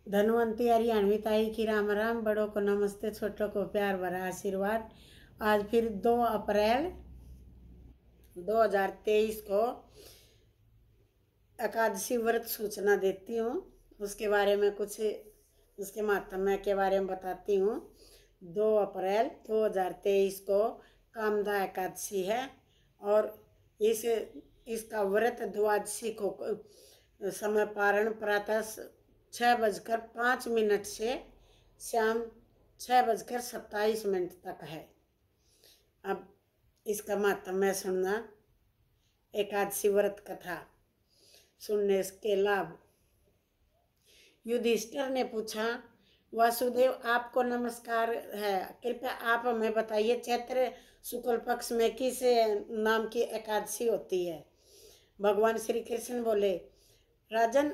धनवंती हरियाणवी ताई की राम राम। बड़ों को नमस्ते, छोटों को प्यार भरा आशीर्वाद। आज फिर 2 अप्रैल 2023 को एकादशी व्रत सूचना देती हूँ। उसके बारे में कुछ उसके महात्म्य के बारे में बताती हूँ। 2 अप्रैल 2023 को कामदा एकादशी है और इसका व्रत द्वादशी को समय पारण प्रातः 6:05 से शाम 6:27 तक है। अब इसका महात्म्य सुनना। एकादशी व्रत कथा सुनने के लाभ। युधिष्ठिर ने पूछा, वासुदेव आपको नमस्कार है, कृपया आप हमें बताइए चैत्र शुक्ल पक्ष में किस नाम की एकादशी होती है। भगवान श्री कृष्ण बोले, राजन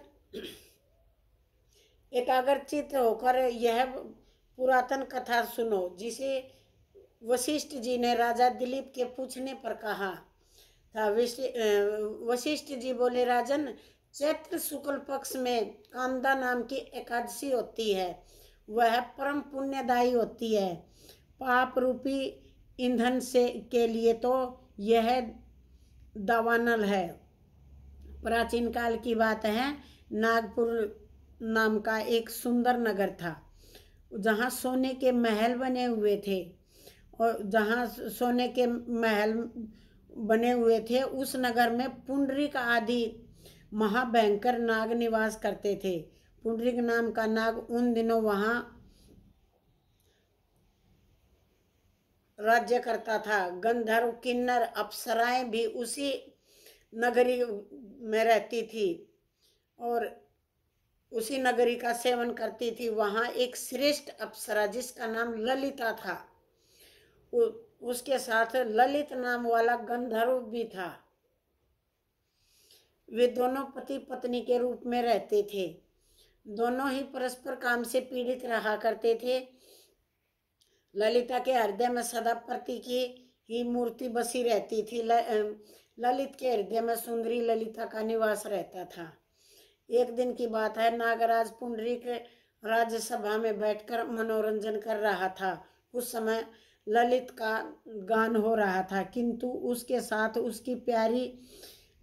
एकाग्रचित होकर यह पुरातन कथा सुनो, जिसे वशिष्ठ जी ने राजा दिलीप के पूछने पर कहा था। वशिष्ठ जी बोले, राजन चैत्र शुक्ल पक्ष में कामदा नाम की एकादशी होती है। वह परम पुण्यदायी होती है। पाप रूपी ईंधन से के लिए तो यह दावानल है। प्राचीन काल की बात है, नागपुर नाम का एक सुंदर नगर था, जहाँ सोने के महल बने हुए थे। और जहाँ सोने के महल बने हुए थे, उस नगर में पुंडरीक आदि महाभयंकर नाग निवास करते थे। पुंडरीक नाम का नाग उन दिनों वहाँ राज्य करता था। गंधर्व, किन्नर, अप्सराएं भी उसी नगरी में रहती थी और उसी नगरी का सेवन करती थी। वहाँ एक श्रेष्ठ अप्सरा जिसका नाम ललिता था, उसके साथ ललित नाम वाला गंधर्व भी था। वे दोनों पति पत्नी के रूप में रहते थे। दोनों ही परस्पर काम से पीड़ित रहा करते थे। ललिता के हृदय में सदा पति की ही मूर्ति बसी रहती थी। ललित के हृदय में सुंदरी ललिता का निवास रहता था। एक दिन की बात है, नागराज पुंडरीक राज्यसभा में बैठकर मनोरंजन कर रहा था। उस समय ललित का गान हो रहा था, किंतु उसके साथ उसकी प्यारी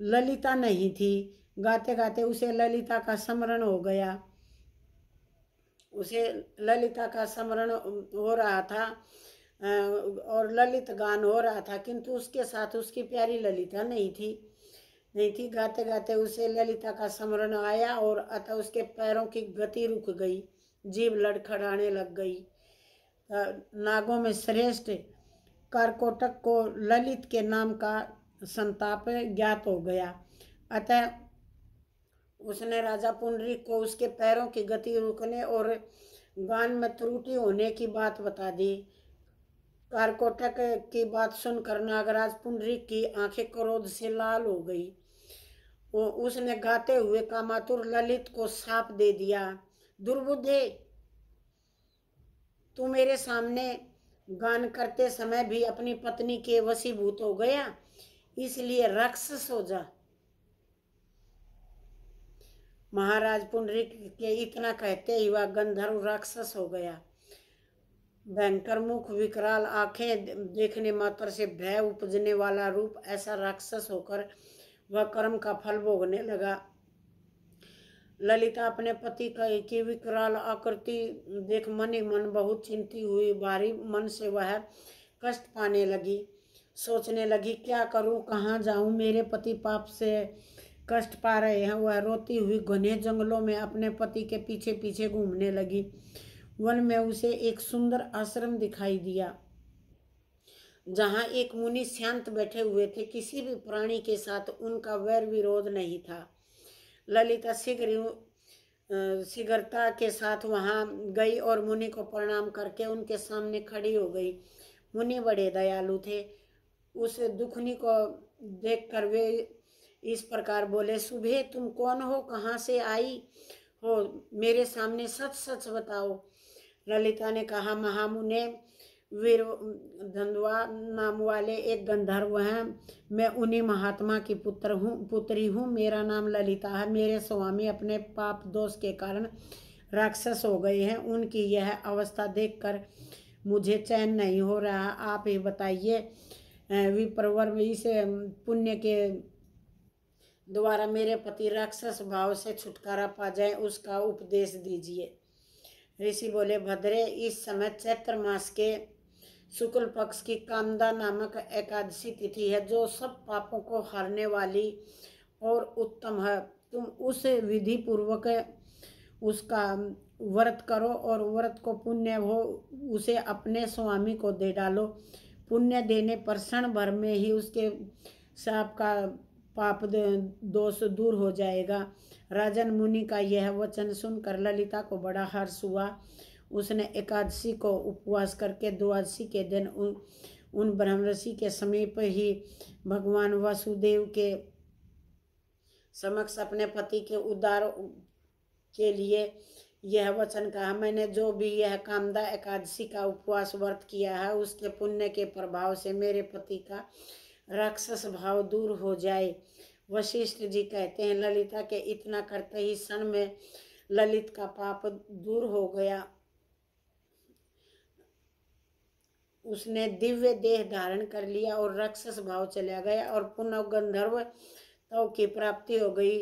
ललिता नहीं थी। गाते गाते उसे ललिता का स्मरण हो गया। उसे ललिता का स्मरण हो रहा था और ललित गान हो रहा था, किंतु उसके साथ उसकी प्यारी ललिता नहीं थी। गाते गाते उसे ललिता का स्मरण आया और अतः उसके पैरों की गति रुक गई, जीभ लड़खड़ाने लग गई। नागों में श्रेष्ठ कारकोटक को ललित के नाम का संताप ज्ञात हो गया। अतः उसने राजा पुंडरीक को उसके पैरों की गति रुकने और गान में त्रुटि होने की बात बता दी। कारकोटक की बात सुनकर नागराज पुंडरीक की आंखें क्रोध से लाल हो गई। उसने गाते हुए कामातुर ललित को शाप दे दिया, दुर्बुद्धे, तू मेरे सामने गान करते समय भी अपनी पत्नी के वशीभूत हो गया, इसलिए राक्षस हो जा। महाराज पुंडरीक के इतना कहते ही वह गंधर्व राक्षस हो गया। भयंकर मुख, विकराल आंखें, देखने मात्र से भय उपजने वाला रूप, ऐसा राक्षस होकर वह कर्म का फल भोगने लगा। ललिता अपने पति की विकराल आकृति देख मन ही मन बहुत चिंती हुई। भारी मन से वह कष्ट पाने लगी। सोचने लगी, क्या करूं, कहाँ जाऊं, मेरे पति पाप से कष्ट पा रहे हैं। वह रोती हुई घने जंगलों में अपने पति के पीछे पीछे घूमने लगी। वन में उसे एक सुंदर आश्रम दिखाई दिया, जहाँ एक मुनि शांत बैठे हुए थे। किसी भी प्राणी के साथ उनका वैर विरोध नहीं था। ललिता शीघ्रता के साथ वहां गई और मुनि को प्रणाम करके उनके सामने खड़ी हो गई। मुनि बड़े दयालु थे। उस दुखनी को देखकर वे इस प्रकार बोले, सुबह तुम कौन हो, कहाँ से आई हो, मेरे सामने सच सच बताओ। ललिता ने कहा, महामुने, वीर धंधुआ नाम वाले एक गंधर्व हैं। मैं उन्हीं महात्मा की पुत्री हूँ। मेरा नाम ललिता है। मेरे स्वामी अपने पाप दोष के कारण राक्षस हो गए हैं। उनकी यह अवस्था देखकर मुझे चैन नहीं हो रहा। आप ही बताइए विप्रवर, इस पुण्य के द्वारा मेरे पति राक्षस भाव से छुटकारा पा जाए, उसका उपदेश दीजिए। ऋषि बोले, भद्रे, इस समय चैत्र मास के शुक्ल पक्ष की कामदा नामक एकादशी तिथि है, जो सब पापों को हरने वाली और उत्तम है। तुम उस विधि पूर्वक उसका व्रत करो और व्रत को पुण्य हो उसे अपने स्वामी को दे डालो। पुण्य देने पर क्षण भर में ही उसके साप का पाप दोष दूर हो जाएगा। राजन मुनि का यह वचन सुनकर ललिता को बड़ा हर्ष हुआ। उसने एकादशी को उपवास करके द्वादशी के दिन उन ब्रह्मर्षि के समीप ही भगवान वासुदेव के समक्ष अपने पति के उद्धार के लिए यह वचन कहा, मैंने जो भी यह कामदा एकादशी का उपवास व्रत किया है, उसके पुण्य के प्रभाव से मेरे पति का राक्षस भाव दूर हो जाए। वशिष्ठ जी कहते हैं, ललिता के इतना करते ही क्षण में ललित का पाप दूर हो गया। उसने दिव्य देह धारण कर लिया और राक्षस भाव चला गया और पुनः गंधर्व तव की प्राप्ति हो गई।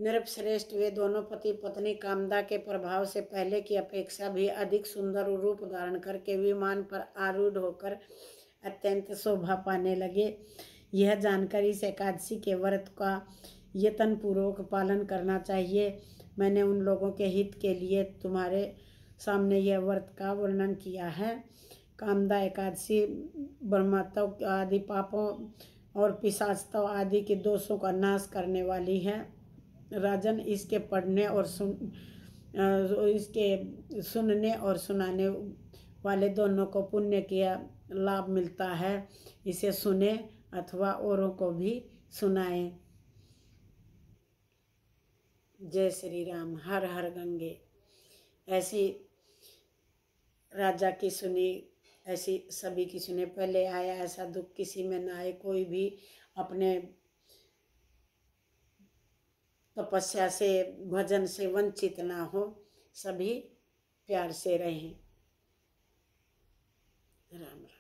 नृपश्रेष्ठ, वे दोनों पति पत्नी कामदा के प्रभाव से पहले की अपेक्षा भी अधिक सुंदर रूप धारण करके विमान पर आरूढ़ होकर अत्यंत शोभा पाने लगे। यह जानकर इस एकादशी के व्रत का यत्न पूर्वक पालन करना चाहिए। मैंने उन लोगों के हित के लिए तुम्हारे सामने यह व्रत का वर्णन किया है। कामदा एकादशी ब्रह्मत्व आदि पापों और पिशाचत्व आदि के दोषों का नाश करने वाली है। राजन, इसके पढ़ने और इसके सुनने और सुनाने वाले दोनों को पुण्य का लाभ मिलता है। इसे सुने अथवा औरों को भी सुनाएं। जय श्री राम। हर हर गंगे। ऐसी राजा की सुनी, ऐसी सभी की सुने। पहले आया ऐसा दुख किसी में ना आए। कोई भी अपने तपस्या से, भजन से वंचित ना हो। सभी प्यार से रहें। राम राम।